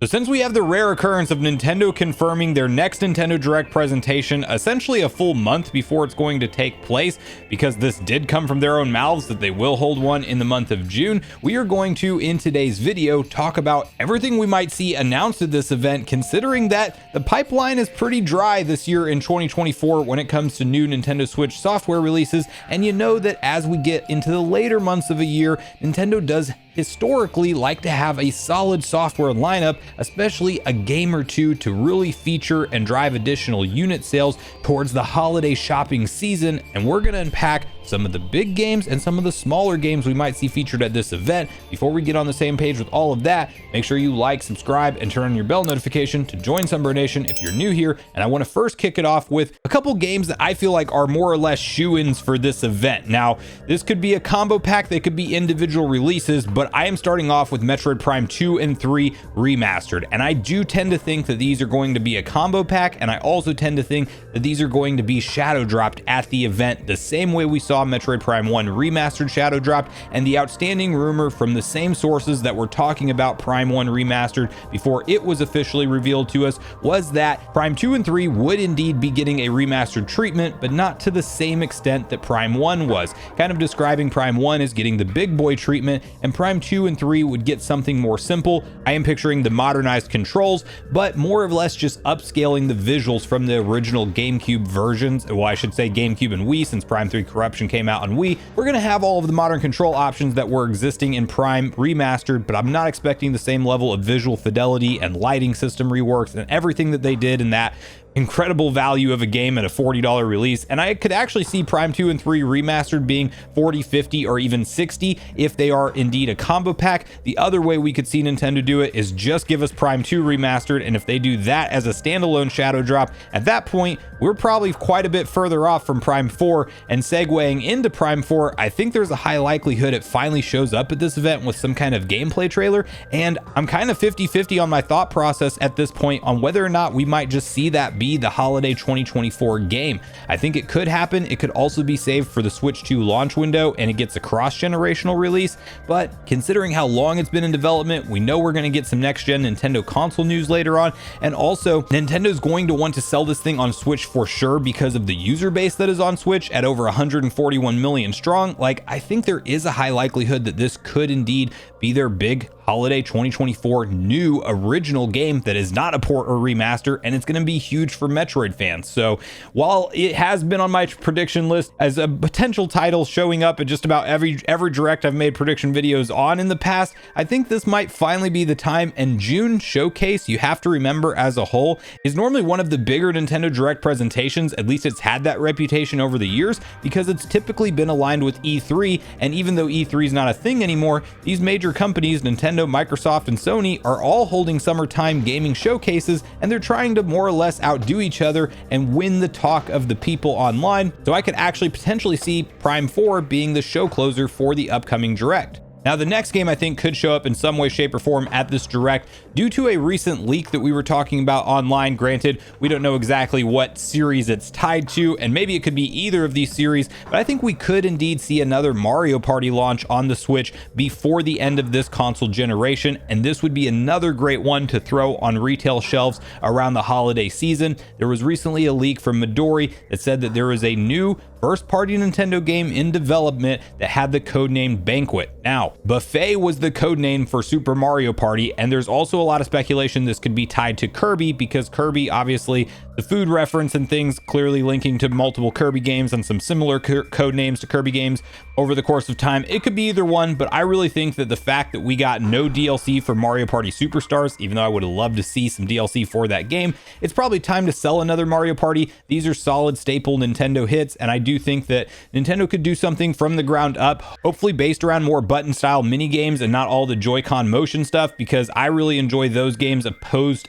So since we have the rare occurrence of Nintendo confirming their next Nintendo Direct presentation essentially a full month before it's going to take place, because this did come from their own mouths that they will hold one in the month of June, we are going to, in today's video, talk about everything we might see announced at this event, considering that the pipeline is pretty dry this year in 2024 when it comes to new Nintendo Switch software releases. And you know that as we get into the later months of a year, Nintendo does historically like to have a solid software lineup, especially a game or two to really feature and drive additional unit sales towards the holiday shopping season. And we're going to unpack some of the big games and some of the smaller games we might see featured at this event. Before we get on the same page with all of that, make sure you like, subscribe, and turn on your bell notification to join Sunbro Nation if you're new here. And I want to first kick it off with a couple games that I feel like are more or less shoo-ins for this event. Now, this could be a combo pack, they could be individual releases, but I am starting off with Metroid Prime 2 and 3 Remastered. And I do tend to think that these are going to be a combo pack, and I also tend to think that these are going to be shadow dropped at the event, the same way we saw Metroid Prime 1 Remastered shadow dropped. And the outstanding rumor from the same sources that were talking about Prime 1 Remastered before it was officially revealed to us was that Prime 2 and 3 would indeed be getting a remastered treatment, but not to the same extent that Prime 1 was, kind of describing Prime 1 as getting the big boy treatment, and Prime 2 and 3 would get something more simple. I am picturing the modernized controls, but more or less just upscaling the visuals from the original GameCube versions. Well, I should say GameCube and Wii, since Prime 3 Corruption came out on Wii. We're going to have all of the modern control options that were existing in Prime Remastered, but I'm not expecting the same level of visual fidelity and lighting system reworks and everything that they did in that incredible value of a game at a $40 release. And I could actually see Prime 2 and 3 Remastered being 40, 50, or even 60 if they are indeed a combo pack. The other way we could see Nintendo do it is just give us Prime 2 Remastered, and if they do that as a standalone shadow drop, at that point we're probably quite a bit further off from Prime 4. And segueing into Prime 4, I think there's a high likelihood it finally shows up at this event with some kind of gameplay trailer, and I'm kind of 50-50 on my thought process at this point on whether or not we might just see that be the holiday 2024 game. I think it could happen. It could also be saved for the Switch 2 launch window and it gets a cross-generational release, but considering how long it's been in development, we know we're going to get some next-gen Nintendo console news later on. And also, Nintendo's going to want to sell this thing on Switch for sure because of the user base that is on Switch at over 141 million strong. Like, I think there is a high likelihood that this could indeed be their big holiday 2024 new original game that is not a port or remaster, and it's going to be huge for Metroid fans. So while it has been on my prediction list as a potential title showing up at just about every direct I've made prediction videos on in the past, I think this might finally be the time. And June Showcase, you have to remember, as a whole, is normally one of the bigger Nintendo Direct presentations. At least it's had that reputation over the years because it's typically been aligned with E3. And even though E3 is not a thing anymore, these major companies, Nintendo, Microsoft, and Sony, are all holding summertime gaming showcases, and they're trying to more or less outdo each other and win the talk of the people online. So I could actually potentially see Prime 4 being the show closer for the upcoming Direct. Now, the next game I think could show up in some way, shape, or form at this Direct due to a recent leak that we were talking about online. Granted, we don't know exactly what series it's tied to, and maybe it could be either of these series, but I think we could indeed see another Mario Party launch on the Switch before the end of this console generation, and this would be another great one to throw on retail shelves around the holiday season. There was recently a leak from Midori that said that there is a new first-party Nintendo game in development that had the codename Banquet. Now, Buffet was the codename for Super Mario Party, and there's also a lot of speculation this could be tied to Kirby, because Kirby, obviously, the food reference and things clearly linking to multiple Kirby games and some similar code names to Kirby games over the course of time. It could be either one, but I really think that the fact that we got no DLC for Mario Party Superstars, even though I would have loved to see some DLC for that game, it's probably time to sell another Mario Party. These are solid staple Nintendo hits, and I do think that Nintendo could do something from the ground up, hopefully based around more button style mini games and not all the Joy-Con motion stuff, because I really enjoy those games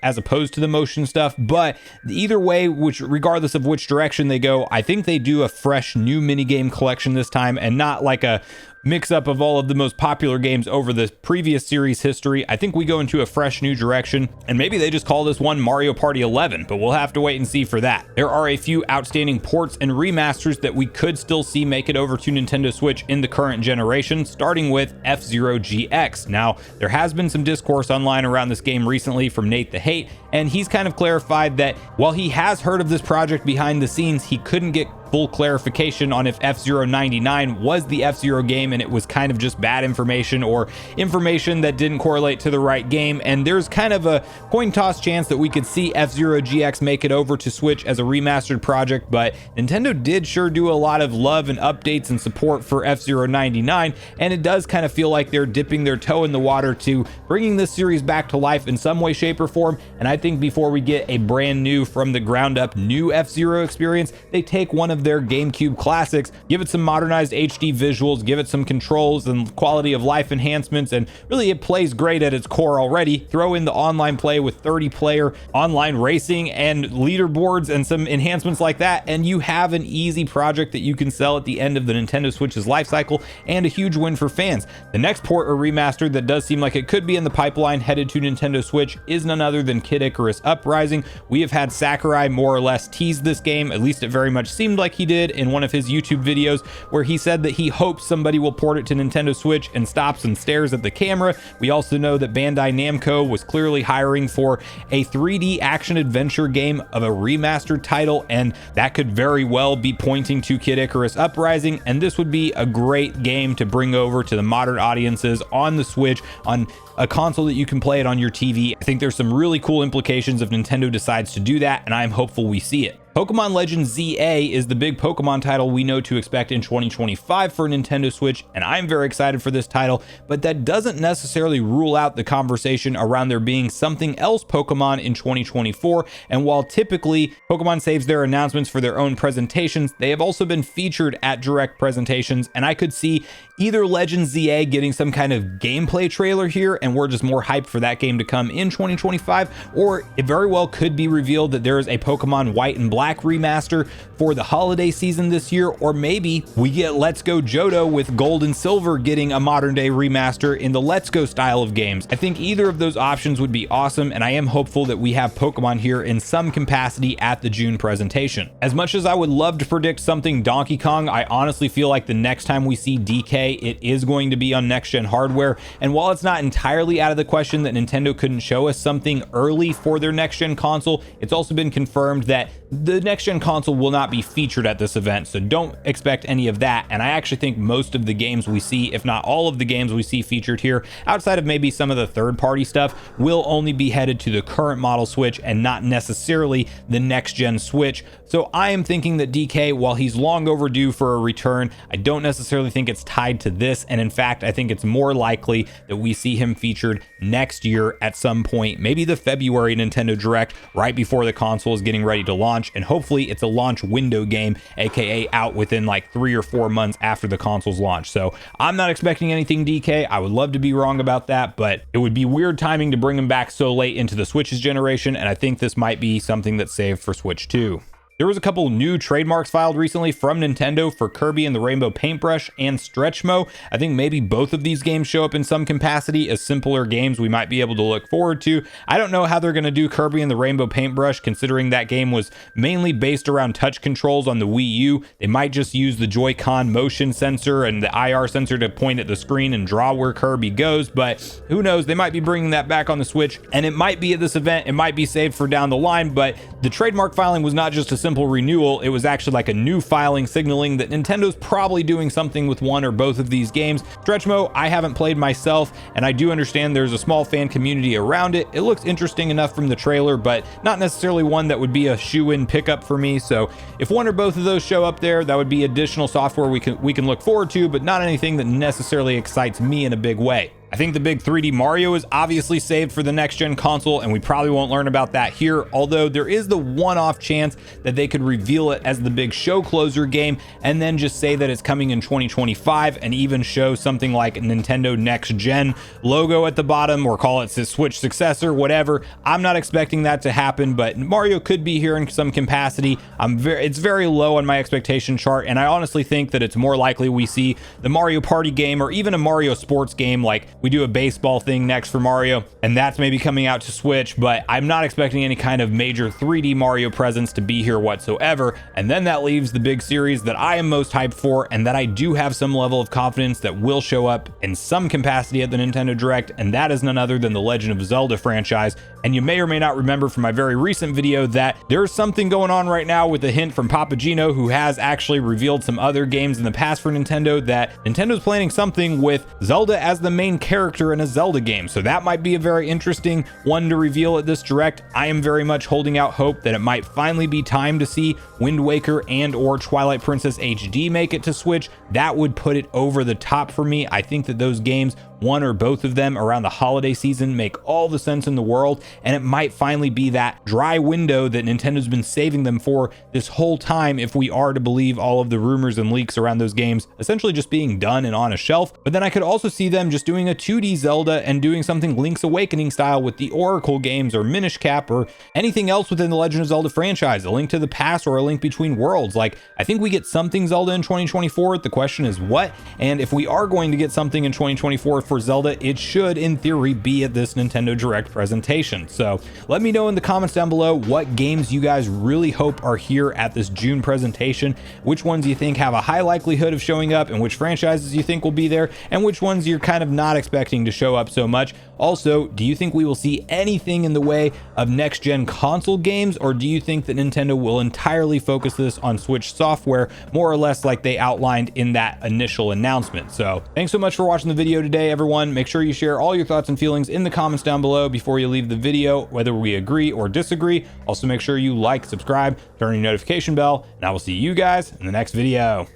as opposed to the motion stuff. But either way, which regardless of which direction they go, I think they do a fresh new mini game collection this time, and not like a mix up of all of the most popular games over the previous series history. I think we go into a fresh new direction, and maybe they just call this one Mario Party 11, but we'll have to wait and see for that. There are a few outstanding ports and remasters that we could still see make it over to Nintendo Switch in the current generation, starting with F-Zero GX. Now, there has been some discourse online around this game recently from Nate the Hate, and he's kind of clarified that while he has heard of this project behind the scenes, he couldn't get full clarification on if F-Zero 99 was the F-Zero game and it was kind of just bad information or information that didn't correlate to the right game. And there's kind of a coin toss chance that we could see F-Zero GX make it over to Switch as a remastered project, but Nintendo did sure do a lot of love and updates and support for F-Zero 99, and it does kind of feel like they're dipping their toe in the water to bringing this series back to life in some way, shape, or form. And I think before we get a brand new, from the ground up new F-Zero experience, they take one of their GameCube classics, give it some modernized HD visuals, give it some controls and quality of life enhancements, and really it plays great at its core already. Throw in the online play with 30-player online racing and leaderboards and some enhancements like that, and you have an easy project that you can sell at the end of the Nintendo Switch's life cycle, and a huge win for fans. The next port or remaster that does seem like it could be in the pipeline headed to Nintendo Switch is none other than Kid Icarus Uprising. We have had Sakurai more or less tease this game, at least it very much seemed like he did in one of his YouTube videos, where he said that he hopes somebody will port it to Nintendo Switch, and stops and stares at the camera. We also know that Bandai Namco was clearly hiring for a 3D action adventure game of a remastered title, and that could very well be pointing to Kid Icarus Uprising, and this would be a great game to bring over to the modern audiences on the Switch, on a console that you can play it on your TV. I think there's some really cool implications if Nintendo decides to do that, and I'm hopeful we see it. Pokemon Legends ZA is the big Pokemon title we know to expect in 2025 for Nintendo Switch, and I'm very excited for this title, but that doesn't necessarily rule out the conversation around there being something else Pokemon in 2024. And while typically Pokemon saves their announcements for their own presentations, they have also been featured at direct presentations, and I could see either Legends ZA getting some kind of gameplay trailer here and we're just more hyped for that game to come in 2025, or it very well could be revealed that there is a Pokemon White and Black remaster for the holiday season this year, or maybe we get Let's Go Johto with Gold and Silver getting a modern day remaster in the Let's Go style of games. I think either of those options would be awesome, and I am hopeful that we have Pokemon here in some capacity at the June presentation. As much as I would love to predict something Donkey Kong, I honestly feel like the next time we see DK, it is going to be on next-gen hardware, and while it's not entirely out of the question that Nintendo couldn't show us something early for their next-gen console, it's also been confirmed that the next-gen console will not be featured at this event, so don't expect any of that. And I actually think most of the games we see, if not all of the games we see featured here, outside of maybe some of the third-party stuff, will only be headed to the current model Switch and not necessarily the next-gen Switch. So I am thinking that DK, while he's long overdue for a return, I don't necessarily think it's tied to this, and in fact I think it's more likely that we see him featured next year at some point, maybe the February Nintendo Direct, right before the console is getting ready to launch, and hopefully it's a launch window game, aka out within like 3 or 4 months after the console's launch. So I'm not expecting anything DK. I would love to be wrong about that, but it would be weird timing to bring him back so late into the Switch's generation, and I think this might be something that's saved for Switch 2. There was a couple new trademarks filed recently from Nintendo for Kirby and the Rainbow Paintbrush and Stretchmo. I think maybe both of these games show up in some capacity as simpler games we might be able to look forward to. I don't know how they're going to do Kirby and the Rainbow Paintbrush, considering that game was mainly based around touch controls on the Wii U. They might just use the Joy-Con motion sensor and the IR sensor to point at the screen and draw where Kirby goes, but who knows? They might be bringing that back on the Switch, and it might be at this event. It might be saved for down the line, but the trademark filing was not just a simple renewal. It was actually like a new filing, signaling that Nintendo's probably doing something with one or both of these games. Stretchmo, I haven't played myself, and I do understand there's a small fan community around it. It looks interesting enough from the trailer, but not necessarily one that would be a shoe-in pickup for me. So if one or both of those show up there, that would be additional software we can look forward to, but not anything that necessarily excites me in a big way. I think the big 3D Mario is obviously saved for the next gen console, and we probably won't learn about that here, although there is the one-off chance that they could reveal it as the big show closer game and then just say that it's coming in 2025 and even show something like Nintendo Next Gen logo at the bottom, or call it Switch successor, whatever. I'm not expecting that to happen, but Mario could be here in some capacity. It's very low on my expectation chart, and I honestly think that it's more likely we see the Mario Party game or even a Mario sports game, like we do a baseball thing next for Mario, and that's maybe coming out to Switch, but I'm not expecting any kind of major 3D Mario presence to be here whatsoever. And then that leaves the big series that I am most hyped for, and that I do have some level of confidence that will show up in some capacity at the Nintendo Direct, and that is none other than the Legend of Zelda franchise. And you may or may not remember from my very recent video that there's something going on right now with a hint from Papa Gino, who has actually revealed some other games in the past for Nintendo, that Nintendo's planning something with Zelda as the main character in a Zelda game. So that might be a very interesting one to reveal at this Direct. I am very much holding out hope that it might finally be time to see Wind Waker and or Twilight Princess HD make it to Switch. That would put it over the top for me. I think that those games, one or both of them around the holiday season, make all the sense in the world, and it might finally be that dry window that Nintendo's been saving them for this whole time, if we are to believe all of the rumors and leaks around those games essentially just being done and on a shelf. But then I could also see them just doing a 2D Zelda and doing something Link's Awakening style with the Oracle games or Minish Cap or anything else within the Legend of Zelda franchise, a Link to the Past or a Link Between Worlds. Like, I think we get something Zelda in 2024. The question is what, and if we are going to get something in 2024 for Zelda, it should in theory be at this Nintendo Direct presentation. So let me know in the comments down below what games you guys really hope are here at this June presentation, which ones you think have a high likelihood of showing up, and which franchises you think will be there, and which ones you're kind of not expecting to show up so much. Also, do you think we will see anything in the way of next gen console games, or do you think that Nintendo will entirely focus this on Switch software, more or less like they outlined in that initial announcement? So thanks so much for watching the video today, everyone. Make sure you share all your thoughts and feelings in the comments down below before you leave the video, whether we agree or disagree. Also, make sure you like, subscribe, turn on your notification bell, and I will see you guys in the next video.